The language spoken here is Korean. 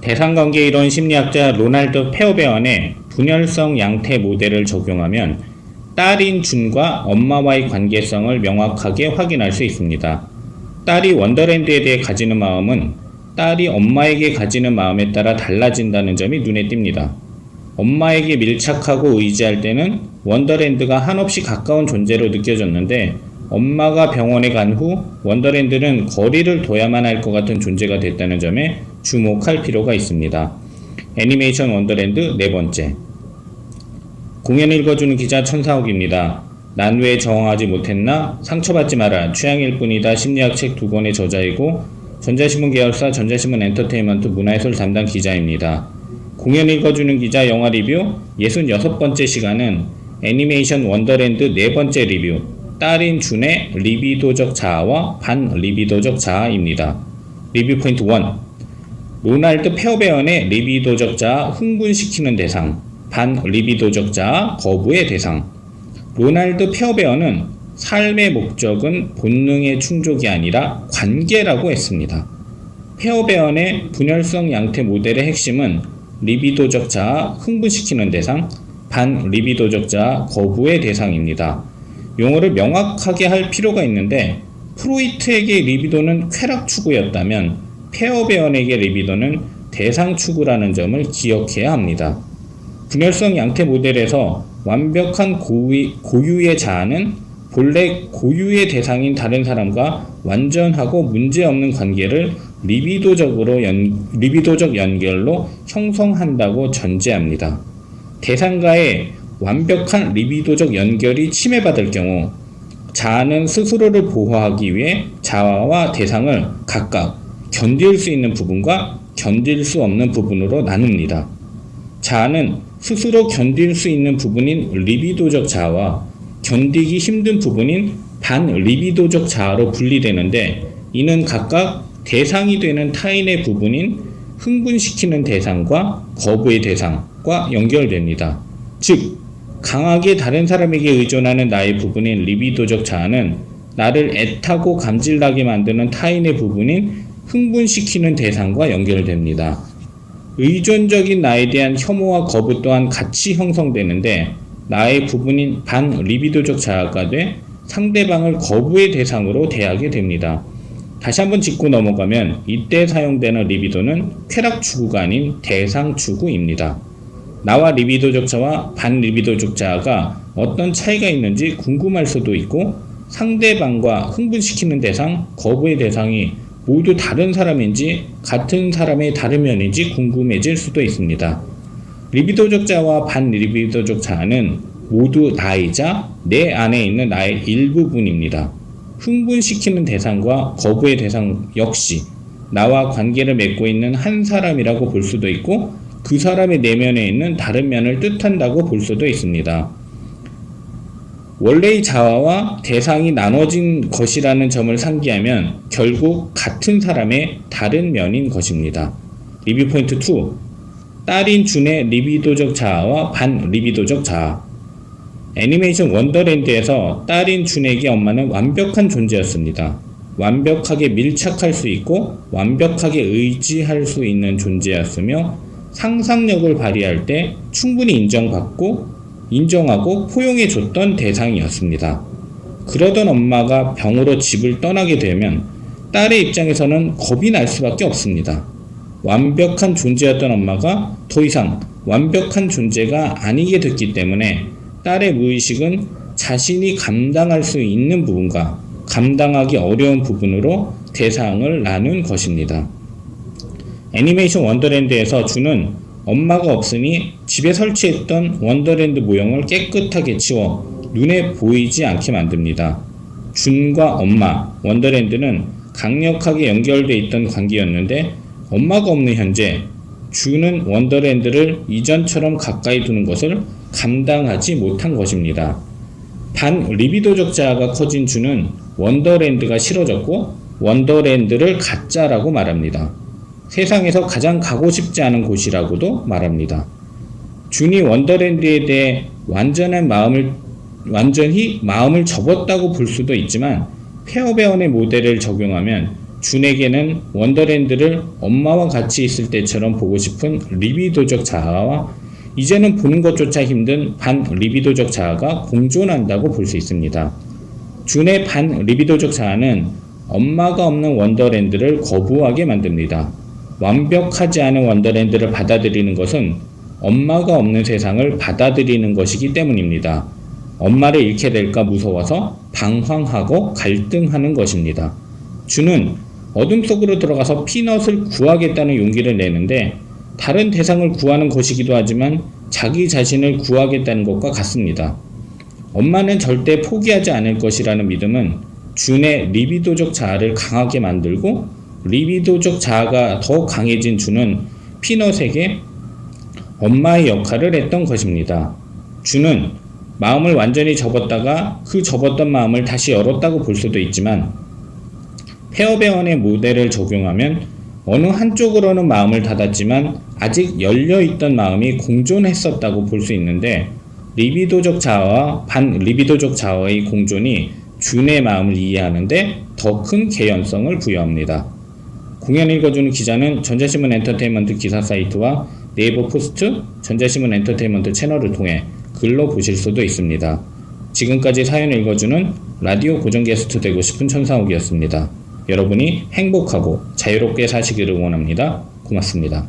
대상관계 이론 심리학자 로날드 페어베언의 분열성 양태 모델을 적용하면 딸인 준과 엄마와의 관계성을 명확하게 확인할 수 있습니다. 딸이 원더랜드에 대해 가지는 마음은 딸이 엄마에게 가지는 마음에 따라 달라진다는 점이 눈에 띕니다. 엄마에게 밀착하고 의지할 때는 원더랜드가 한없이 가까운 존재로 느껴졌는데, 엄마가 병원에 간 후 원더랜드는 거리를 둬야만 할 것 같은 존재가 됐다는 점에 주목할 필요가 있습니다. 애니메이션 원더랜드 네 번째. 공연 읽어주는 기자 천사옥입니다. 난 왜 저항하지 못했나? 상처받지 마라. 취향일 뿐이다. 심리학 책 2권의 저자이고 전자신문 계열사 전자신문 엔터테인먼트 문화예술 담당 기자입니다. 공연 읽어주는 기자 영화 리뷰 66번째 시간은 애니메이션 원더랜드 네 번째 리뷰, 딸인 준의 리비도적 자아와 반리비도적 자아입니다. 리뷰 포인트 1. 로날드 페어베언의 리비도적 자아 흥분시키는 대상, 반리비도적 자아 거부의 대상. 로날드 페어베언은 삶의 목적은 본능의 충족이 아니라 관계라고 했습니다. 페어베언의 분열성 양태 모델의 핵심은 리비도적 자아 흥분시키는 대상, 반리비도적 자아 거부의 대상입니다. 용어를 명확하게 할 필요가 있는데, 프로이트에게 리비도는 쾌락 추구였다면 페어베언에게 리비도는 대상 추구라는 점을 기억해야 합니다. 분열성 양태 모델에서 완벽한 고유의 자아는 본래 고유의 대상인 다른 사람과 완전하고 문제없는 관계를 리비도적 연결로 형성한다고 전제합니다. 대상과의 완벽한 리비도적 연결이 침해받을 경우 자아는 스스로를 보호하기 위해 자아와 대상을 각각 견딜 수 있는 부분과 견딜 수 없는 부분으로 나눕니다. 자아는 스스로 견딜 수 있는 부분인 리비도적 자아와 견디기 힘든 부분인 반리비도적 자아로 분리되는데, 이는 각각 대상이 되는 타인의 부분인 흥분시키는 대상과 거부의 대상과 연결됩니다. 즉, 강하게 다른 사람에게 의존하는 나의 부분인 리비도적 자아는 나를 애타고 감질나게 만드는 타인의 부분인 흥분시키는 대상과 연결됩니다. 의존적인 나에 대한 혐오와 거부 또한 같이 형성되는데, 나의 부분인 반리비도적 자아가 돼 상대방을 거부의 대상으로 대하게 됩니다. 다시 한번 짚고 넘어가면 이때 사용되는 리비도는 쾌락 추구가 아닌 대상 추구입니다. 나와 리비도적 자와 반리비도적 자아가 어떤 차이가 있는지 궁금할 수도 있고, 상대방과 흥분시키는 대상, 거부의 대상이 모두 다른 사람인지 같은 사람의 다른 면인지 궁금해질 수도 있습니다. 리비도적 자와 반리비도적 자아는 모두 나이자 내 안에 있는 나의 일부분입니다. 흥분시키는 대상과 거부의 대상 역시 나와 관계를 맺고 있는 한 사람이라고 볼 수도 있고, 그 사람의 내면에 있는 다른 면을 뜻한다고 볼 수도 있습니다. 원래의 자아와 대상이 나눠진 것이라는 점을 상기하면 결국 같은 사람의 다른 면인 것입니다. 리뷰 포인트 2. 딸인 준의 리비도적 자아와 반리비도적 자아. 애니메이션 원더랜드에서 딸인 준에게 엄마는 완벽한 존재였습니다. 완벽하게 밀착할 수 있고 완벽하게 의지할 수 있는 존재였으며, 상상력을 발휘할 때 충분히 인정하고 포용해줬던 대상이었습니다. 그러던 엄마가 병으로 집을 떠나게 되면 딸의 입장에서는 겁이 날 수밖에 없습니다. 완벽한 존재였던 엄마가 더 이상 완벽한 존재가 아니게 됐기 때문에 딸의 무의식은 자신이 감당할 수 있는 부분과 감당하기 어려운 부분으로 대상을 나눈 것입니다. 애니메이션 원더랜드에서 준은 엄마가 없으니 집에 설치했던 원더랜드 모형을 깨끗하게 치워 눈에 보이지 않게 만듭니다. 준과 엄마, 원더랜드는 강력하게 연결되어 있던 관계였는데, 엄마가 없는 현재 준은 원더랜드를 이전처럼 가까이 두는 것을 감당하지 못한 것입니다. 반리비도적 자아가 커진 준은 원더랜드가 싫어졌고 원더랜드를 가짜라고 말합니다. 세상에서 가장 가고 싶지 않은 곳이라고도 말합니다. 준이 원더랜드에 대해 완전히 마음을 접었다고 볼 수도 있지만, 페어베언의 모델을 적용하면 준에게는 원더랜드를 엄마와 같이 있을 때처럼 보고 싶은 리비도적 자아와 이제는 보는 것조차 힘든 반리비도적 자아가 공존한다고 볼 수 있습니다. 준의 반리비도적 자아는 엄마가 없는 원더랜드를 거부하게 만듭니다. 완벽하지 않은 원더랜드를 받아들이는 것은 엄마가 없는 세상을 받아들이는 것이기 때문입니다. 엄마를 잃게 될까 무서워서 방황하고 갈등하는 것입니다. 준은 어둠 속으로 들어가서 피넛을 구하겠다는 용기를 내는데 다른 대상을 구하는 것이기도 하지만 자기 자신을 구하겠다는 것과 같습니다. 엄마는 절대 포기하지 않을 것이라는 믿음은 준의 리비도적 자아를 강하게 만들고 리비도적 자아가 더 강해진 준은 피넛에게 엄마의 역할을 했던 것입니다. 준은 마음을 완전히 접었다가 그 접었던 마음을 다시 열었다고 볼 수도 있지만 페어베어의 모델을 적용하면 어느 한쪽으로는 마음을 닫았지만 아직 열려있던 마음이 공존했었다고 볼 수 있는데 리비도적 자아와 반리비도적 자아의 공존이 준의 마음을 이해하는데 더 큰 개연성을 부여합니다. 공연 읽어주는 기자는 전자신문 엔터테인먼트 기사 사이트와 네이버 포스트, 전자신문 엔터테인먼트 채널을 통해 글로 보실 수도 있습니다. 지금까지 사연 읽어주는 라디오 고정 게스트 되고 싶은 천상욱이었습니다. 여러분이 행복하고 자유롭게 사시기를 원합니다. 고맙습니다.